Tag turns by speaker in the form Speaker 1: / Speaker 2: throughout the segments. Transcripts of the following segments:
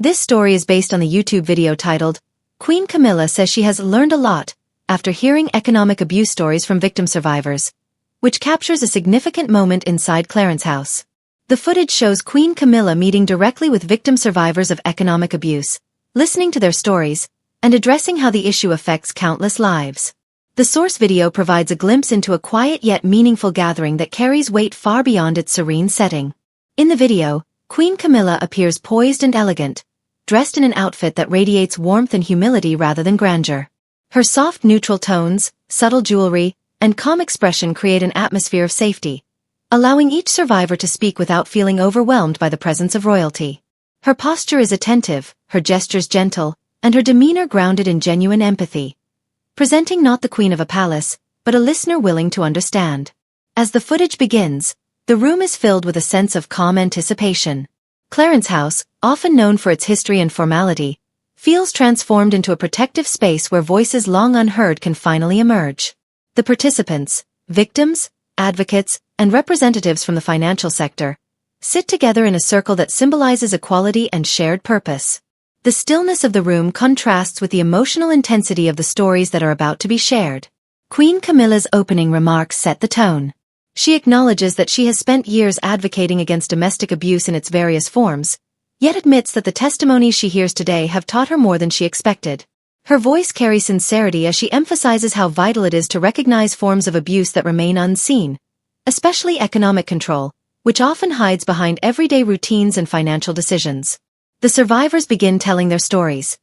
Speaker 1: This story is based on the YouTube video titled, Queen Camilla Says She Has Learned a Lot After Hearing Economic Abuse Stories from Victim Survivors, which captures a significant moment inside Clarence's house. The footage shows Queen Camilla meeting directly with victim survivors of economic abuse, listening to their stories, and addressing how the issue affects countless lives. The source video provides a glimpse into a quiet yet meaningful gathering that carries weight far beyond its serene setting. In the video, Queen Camilla appears poised and elegant, dressed in an outfit that radiates warmth and humility rather than grandeur. Her soft neutral tones, subtle jewelry, and calm expression create an atmosphere of safety, allowing each survivor to speak without feeling overwhelmed by the presence of royalty. Her posture is attentive, her gestures gentle, and her demeanor grounded in genuine empathy, presenting not the queen of a palace, but a listener willing to understand. As the footage begins, the room is filled with a sense of calm anticipation. Clarence's house, often known for its history and formality, feels transformed into a protective space where voices long unheard can finally emerge. The participants, victims, advocates, and representatives from the financial sector, sit together in a circle that symbolizes equality and shared purpose. The stillness of the room contrasts with the emotional intensity of the stories that are about to be shared. Queen Camilla's opening remarks set the tone. She acknowledges that she has spent years advocating against domestic abuse in its various forms, yet admits that the testimonies she hears today have taught her more than she expected. Her voice carries sincerity as she emphasizes how vital it is to recognize forms of abuse that remain unseen, especially economic control, which often hides behind everyday routines and financial decisions. The survivors begin telling their stories,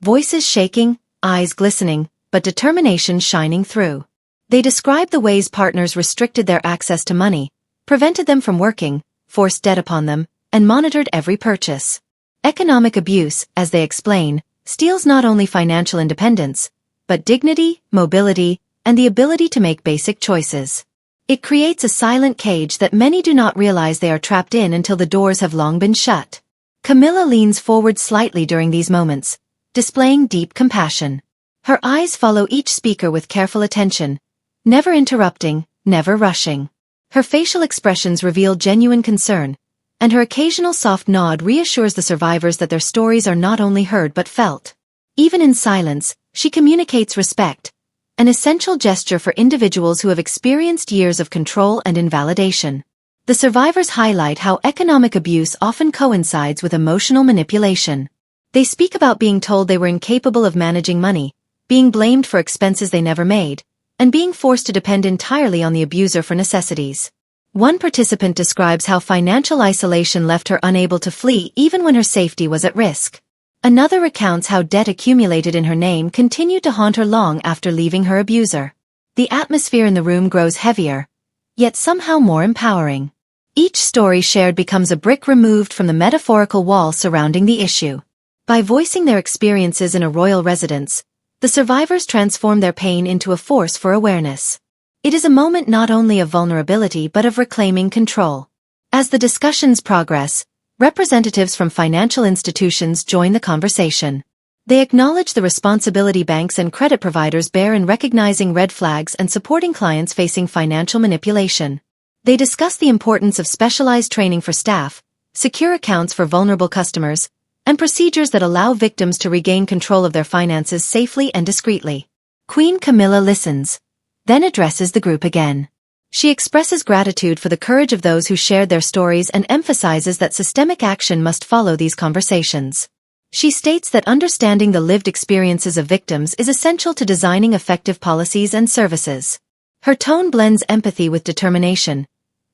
Speaker 1: voices shaking, eyes glistening, but determination shining through. They describe the ways partners restricted their access to money, prevented them from working, forced debt upon them, and monitored every purchase. Economic abuse, as they explain, steals not only financial independence, but dignity, mobility, and the ability to make basic choices. It creates a silent cage that many do not realize they are trapped in until the doors have long been shut. Camilla leans forward slightly during these moments, displaying deep compassion. Her eyes follow each speaker with careful attention, never interrupting, never rushing. Her facial expressions reveal genuine concern, and her occasional soft nod reassures the survivors that their stories are not only heard but felt. Even in silence, she communicates respect, an essential gesture for individuals who have experienced years of control and invalidation. The survivors highlight how economic abuse often coincides with emotional manipulation. They speak about being told they were incapable of managing money, being blamed for expenses they never made, and being forced to depend entirely on the abuser for necessities. One participant describes how financial isolation left her unable to flee even when her safety was at risk. Another recounts how debt accumulated in her name continued to haunt her long after leaving her abuser. The atmosphere in the room grows heavier, yet somehow more empowering. Each story shared becomes a brick removed from the metaphorical wall surrounding the issue. By voicing their experiences in a royal residence, the survivors transform their pain into a force for awareness. It is a moment not only of vulnerability but of reclaiming control. As the discussions progress, representatives from financial institutions join the conversation. They acknowledge the responsibility banks and credit providers bear in recognizing red flags and supporting clients facing financial manipulation. They discuss the importance of specialized training for staff, secure accounts for vulnerable customers, and procedures that allow victims to regain control of their finances safely and discreetly. Queen Camilla listens, then addresses the group again. She expresses gratitude for the courage of those who shared their stories and emphasizes that systemic action must follow these conversations. She states that understanding the lived experiences of victims is essential to designing effective policies and services. Her tone blends empathy with determination,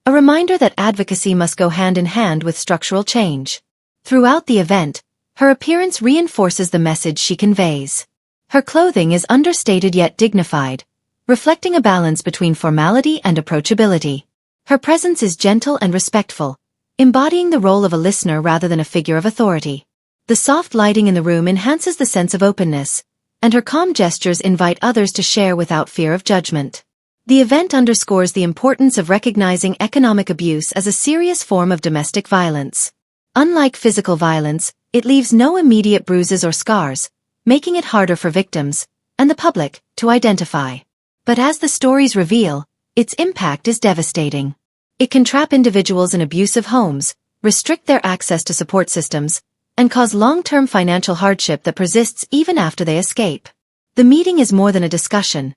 Speaker 1: a reminder that advocacy must go hand in hand with structural change. Throughout the event, her appearance reinforces the message she conveys. Her clothing is understated yet dignified, reflecting a balance between formality and approachability. Her presence is gentle and respectful, embodying the role of a listener rather than a figure of authority. The soft lighting in the room enhances the sense of openness, and her calm gestures invite others to share without fear of judgment. The event underscores the importance of recognizing economic abuse as a serious form of domestic violence. Unlike physical violence, it leaves no immediate bruises or scars, making it harder for victims, and the public, to identify. But as the stories reveal, its impact is devastating. It can trap individuals in abusive homes, restrict their access to support systems, and cause long-term financial hardship that persists even after they escape. The meeting is more than a discussion.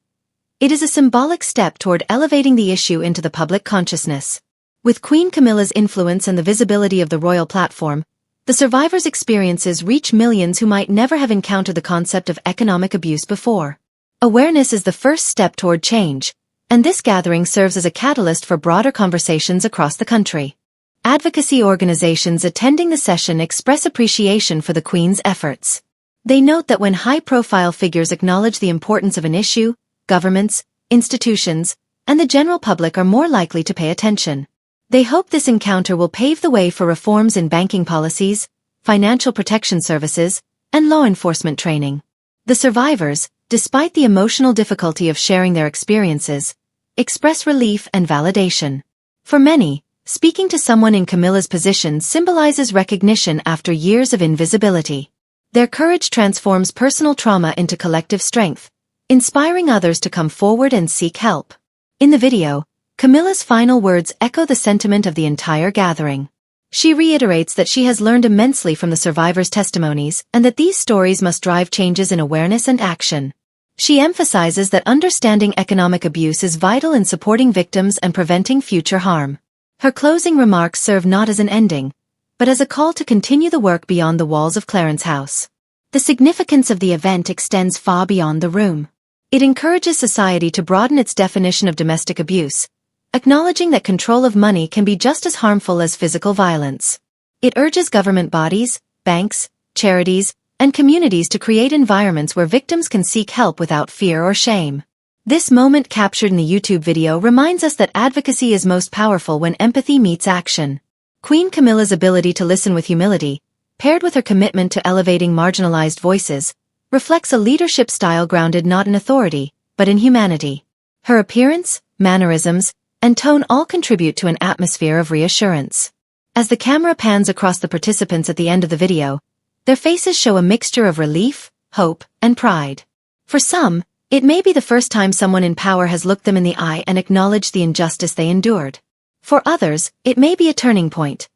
Speaker 1: It is a symbolic step toward elevating the issue into the public consciousness. With Queen Camilla's influence and the visibility of the royal platform, the survivors' experiences reach millions who might never have encountered the concept of economic abuse before. Awareness is the first step toward change, and this gathering serves as a catalyst for broader conversations across the country. Advocacy organizations attending the session express appreciation for the Queen's efforts. They note that when high-profile figures acknowledge the importance of an issue, governments, institutions, and the general public are more likely to pay attention. They hope this encounter will pave the way for reforms in banking policies, financial protection services, and law enforcement training. The survivors, despite the emotional difficulty of sharing their experiences, express relief and validation. For many, speaking to someone in Camilla's position symbolizes recognition after years of invisibility. Their courage transforms personal trauma into collective strength, inspiring others to come forward and seek help. In the video, Camilla's final words echo the sentiment of the entire gathering. She reiterates that she has learned immensely from the survivors' testimonies and that these stories must drive changes in awareness and action. She emphasizes that understanding economic abuse is vital in supporting victims and preventing future harm. Her closing remarks serve not as an ending, but as a call to continue the work beyond the walls of Clarence House. The significance of the event extends far beyond the room. It encourages society to broaden its definition of domestic abuse, acknowledging that control of money can be just as harmful as physical violence. It urges government bodies, banks, charities, and communities to create environments where victims can seek help without fear or shame. This moment captured in the YouTube video reminds us that advocacy is most powerful when empathy meets action. Queen Camilla's ability to listen with humility, paired with her commitment to elevating marginalized voices, reflects a leadership style grounded not in authority, but in humanity. Her appearance, mannerisms, and tone all contribute to an atmosphere of reassurance. As the camera pans across the participants at the end of the video, their faces show a mixture of relief, hope, and pride. For some, it may be the first time someone in power has looked them in the eye and acknowledged the injustice they endured. For others, it may be a turning point,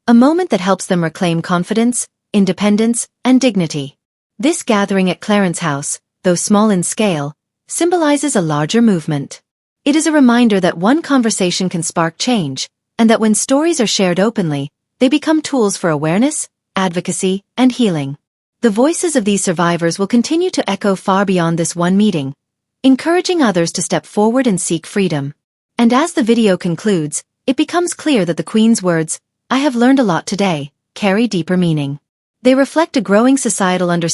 Speaker 1: a moment that helps them reclaim confidence, independence, and dignity. This gathering at Clarence House, though small in scale, symbolizes a larger movement. It is a reminder that one conversation can spark change, and that when stories are shared openly, they become tools for awareness, advocacy, and healing. The voices of these survivors will continue to echo far beyond this one meeting, encouraging others to step forward and seek freedom. And as the video concludes, it becomes clear that the Queen's words, "I have learned a lot today," carry deeper meaning. They reflect a growing societal understanding